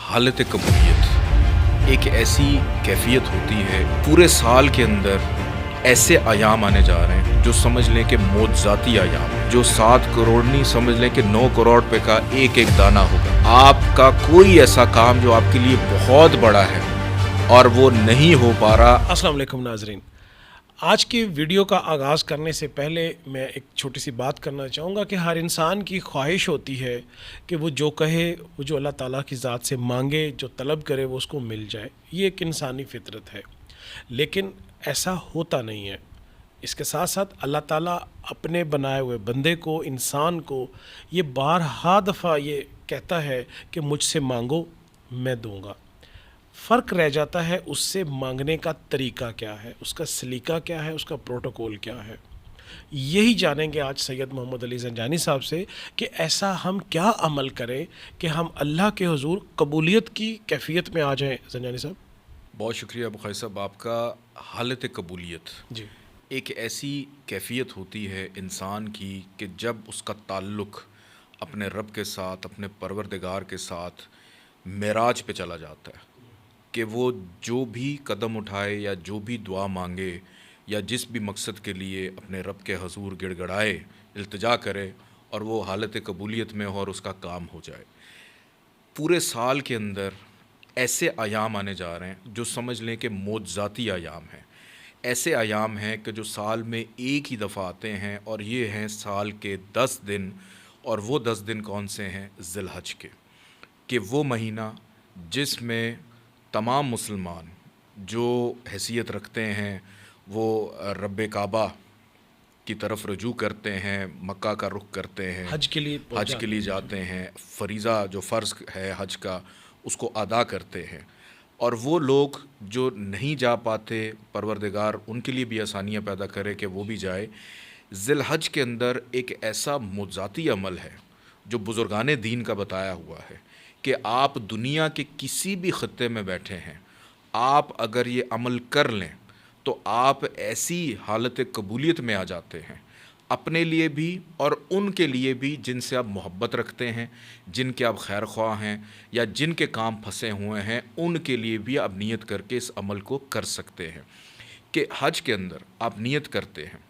हालत कबूलियत एक ऐसी कैफियत होती है। पूरे साल के अंदर ऐसे आयाम आने जा रहे हैं जो समझ लें कि मौजज़ाती आयाम, जो 7 करोड़ नहीं, समझ लें कि 9 करोड़ रुपए का एक एक दाना होगा। आपका कोई ऐसा काम जो आपके लिए बहुत बड़ा है और वो नहीं हो पा रहा। अस्सलाम वालेकुम नाजरीन, आज की वीडियो का आगाज़ करने से पहले मैं एक छोटी सी बात करना चाहूँगा कि हर इंसान की ख्वाहिश होती है कि वो जो कहे, वो जो अल्लाह ताला की ज़ात से मांगे, जो तलब करे वो उसको मिल जाए। ये एक इंसानी फितरत है, लेकिन ऐसा होता नहीं है। इसके साथ साथ अल्लाह ताला अपने बनाए हुए बंदे को, इंसान को, ये बारहा दफ़ा ये कहता है कि मुझसे मांगो मैं दूँगा। फ़र्क रह जाता है उससे मांगने का तरीका क्या है, उसका सलीका क्या है, उसका प्रोटोकॉल क्या है। यही जानेंगे आज सैयद मोहम्मद अली ज़ंजानी साहब से कि ऐसा हम क्या अमल करें कि हम अल्लाह के हुजूर कबूलियत की कैफियत में आ जाएं। ज़ंजानी साहब, बहुत शुक्रिया बुखारी साहब आपका। हालत कबूलियत जी एक ऐसी कैफियत होती है इंसान की कि जब उसका ताल्लुक़ अपने रब के साथ, अपने परवरदिगार के साथ मेराज पे चला जाता है कि वो जो भी कदम उठाए या जो भी दुआ मांगे या जिस भी मकसद के लिए अपने रब के हजूर गिड़गड़ाए, इल्तिजा करे और वो हालत कबूलियत में हो और उसका काम हो जाए। पूरे साल के अंदर ऐसे आयाम आने जा रहे हैं जो समझ लें कि मौजज़ाती आयाम हैं। ऐसे आयाम हैं कि जो साल में एक ही दफ़ा आते हैं और ये हैं साल के 10 दिन। और वो 10 दिन कौन से हैं? ज़िलहज के, कि वो महीना जिसमें तमाम मुसलमान जो हैसियत रखते हैं वो रब काबा की तरफ रजू करते हैं, मक्का का रुख करते हैं, हज के लिए जाते हैं, फ़रीज़ा जो फ़र्ज़ है हज का उसको अदा करते हैं। और वो लोग जो नहीं जा पाते, परवरदिगार उनके लिए भी आसानियाँ पैदा करे कि वो भी जाए। ज़िलहज के अंदर एक ऐसा मुज़ाती अमल है जो बुज़ुर्गान दीन का बताया हुआ है कि आप दुनिया के किसी भी ख़त्ते में बैठे हैं, आप अगर ये अमल कर लें तो आप ऐसी हालत कबूलियत में आ जाते हैं, अपने लिए भी और उनके लिए भी जिनसे आप मोहब्बत रखते हैं, जिनके आप खैर ख्वाह हैं या जिनके काम फंसे हुए हैं, उनके लिए भी आप नियत करके इस अमल को कर सकते हैं। कि हज के अंदर आप नियत करते हैं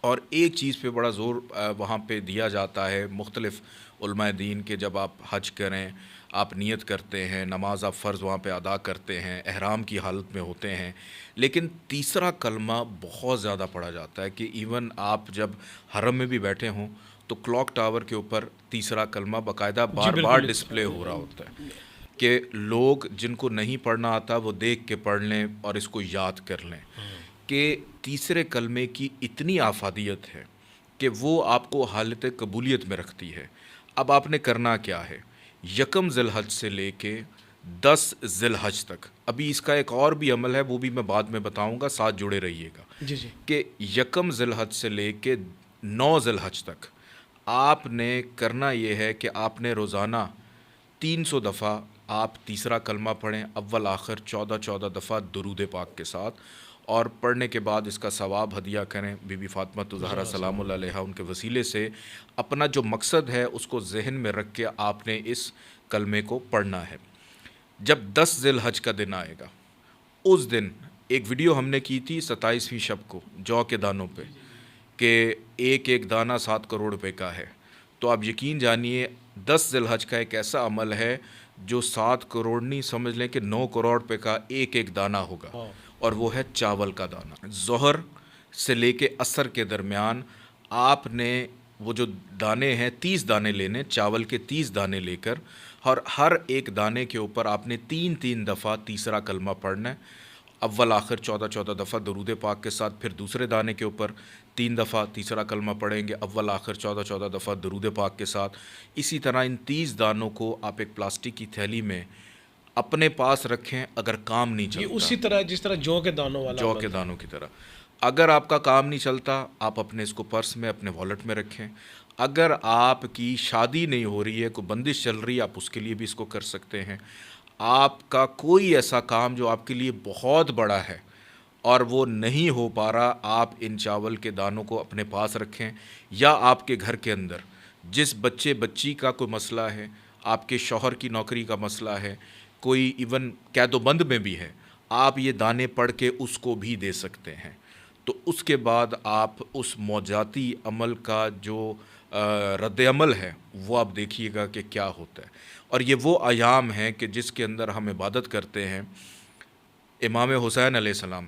और एक चीज़ पे बड़ा ज़ोर वहाँ पे दिया जाता है मुख्तलिफ़ उलमाए दीन के, जब आप हज करें आप नियत करते हैं, नमाज आप फ़र्ज़ वहाँ पे अदा करते हैं, एहराम की हालत में होते हैं, लेकिन तीसरा कलमा बहुत ज़्यादा पढ़ा जाता है कि इवन आप जब हरम में भी बैठे हों तो क्लॉक टावर के ऊपर तीसरा कलमा बाकायदा बार बार डिस्प्ले हो रहा होता है कि लोग जिनको नहीं पढ़ना आता वो देख के पढ़ लें और इसको याद कर लें कि तीसरे कलमे की इतनी आफादियत है कि वो आपको हालत कबूलियत में रखती है। अब आपने करना क्या है? यकम ज़िलहज से लेके 10 ज़िलहज तक, अभी इसका एक और भी अमल है वो भी मैं बाद में बताऊंगा, साथ जुड़े रहिएगा। जी जी कि यकम ज़िलहज से लेके 9 ज़िलहज तक आपने करना ये है कि आपने रोज़ाना 300 दफ़ा आप तीसरा कलमा पढ़ें, अव्वल आखिर 14 दफ़ा दुरूद पाक के साथ, और पढ़ने के बाद इसका सवाब हदिया करें बीबी फातिमा ज़हरा सलामुल्लाह अलैहा उनके वसीले से। अपना जो मकसद है उसको जहन में रख के आपने इस कलमे को पढ़ना है। जब 10 ज़िलहज का दिन आएगा उस दिन एक वीडियो हमने की थी 27वीं शब को जौ के दानों पे कि एक एक दाना 7 करोड़ रुपए का है। तो आप यकीन जानिए 10 ज़िलहज का एक ऐसा अमल है जो 7 करोड़ नहीं, समझ लें कि 9 करोड़ रुपए का एक एक दाना होगा, और वो है चावल का दाना। ज़ोहर से लेके असर के दरमियान आपने वो जो दाने हैं 30 दाने लेने, चावल के 30 दाने लेकर, और हर एक दाने के ऊपर आपने 3-3 दफ़ा तीसरा कलमा पढ़ना है। अव्वल आखिर 14 दफ़ा दरूद पाक के साथ, फिर दूसरे दाने के ऊपर 3 दफ़ा तीसरा कलमा पढ़ेंगे, अव्वल आखिर 14 दफ़ा दरूद पाक के साथ। इसी तरह इन 30 दानों को आप एक प्लास्टिक की थैली में अपने पास रखें। अगर काम नहीं ये चलता, उसी तरह जिस तरह जौ के दानों वाला जौ अमल के था। दानों की तरह, अगर आपका काम नहीं चलता आप अपने इसको पर्स में, अपने वॉलेट में रखें। अगर आपकी शादी नहीं हो रही है, कोई बंदिश चल रही है, आप उसके लिए भी इसको कर सकते हैं। आपका कोई ऐसा काम जो आपके लिए बहुत बड़ा है और वो नहीं हो पा रहा, आप इन चावल के दानों को अपने पास रखें। या आपके घर के अंदर जिस बच्चे बच्ची का कोई मसला है, آپ کے شوہر کی نوکری کا مسئلہ ہے, کوئی ایون قید و بند میں بھی ہے, آپ یہ دانے پڑھ کے اس کو بھی دے سکتے ہیں. تو اس کے بعد آپ اس موجاتی عمل کا جو رد عمل ہے وہ آپ دیکھیے گا کہ کیا ہوتا ہے. اور یہ وہ ایام ہیں کہ جس کے اندر ہم عبادت کرتے ہیں. امام حسین علیہ السلام,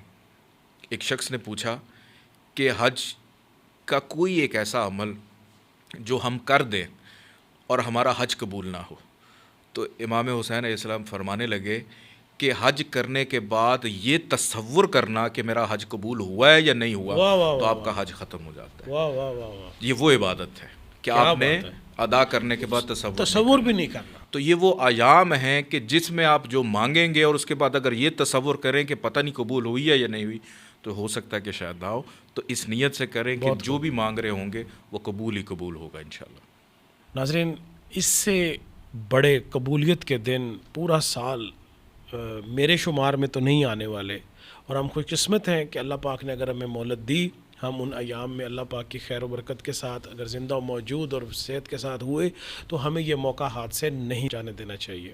ایک شخص نے پوچھا کہ حج کا کوئی ایک ایسا عمل جو ہم کر دیں اور ہمارا حج قبول نہ ہو. تو امام حسین علیہ السلام فرمانے لگے کہ حج کرنے کے بعد یہ تصور کرنا کہ میرا حج قبول ہوا ہے یا نہیں ہوا, واہ واہ تو واہ آپ کا حج ختم ہو جاتا ہے. واہ واہ واہ واہ, یہ وہ عبادت ہے کہ کیا آپ نے بات ہے. ادا کرنے کے بعد تصور بھی نہیں کرنا. تو یہ وہ ایام ہیں کہ جس میں آپ جو مانگیں گے اور اس کے بعد اگر یہ تصور کریں کہ پتہ نہیں قبول ہوئی ہے یا نہیں ہوئی, تو ہو سکتا ہے کہ شاید نہ ہو. تو اس نیت سے کریں کہ جو بھی مانگ رہے ہوں گے وہ قبول ہی قبول ہوگا انشاءاللہ. ناظرین, اس سے بڑے قبولیت کے دن پورا سال میرے شمار میں تو نہیں آنے والے, اور ہم خوش قسمت ہیں کہ اللہ پاک نے اگر ہمیں مہلت دی, ہم ان ایام میں اللہ پاک کی خیر و برکت کے ساتھ اگر زندہ و موجود اور صحت کے ساتھ ہوئے تو ہمیں یہ موقع ہاتھ سے نہیں جانے دینا چاہیے.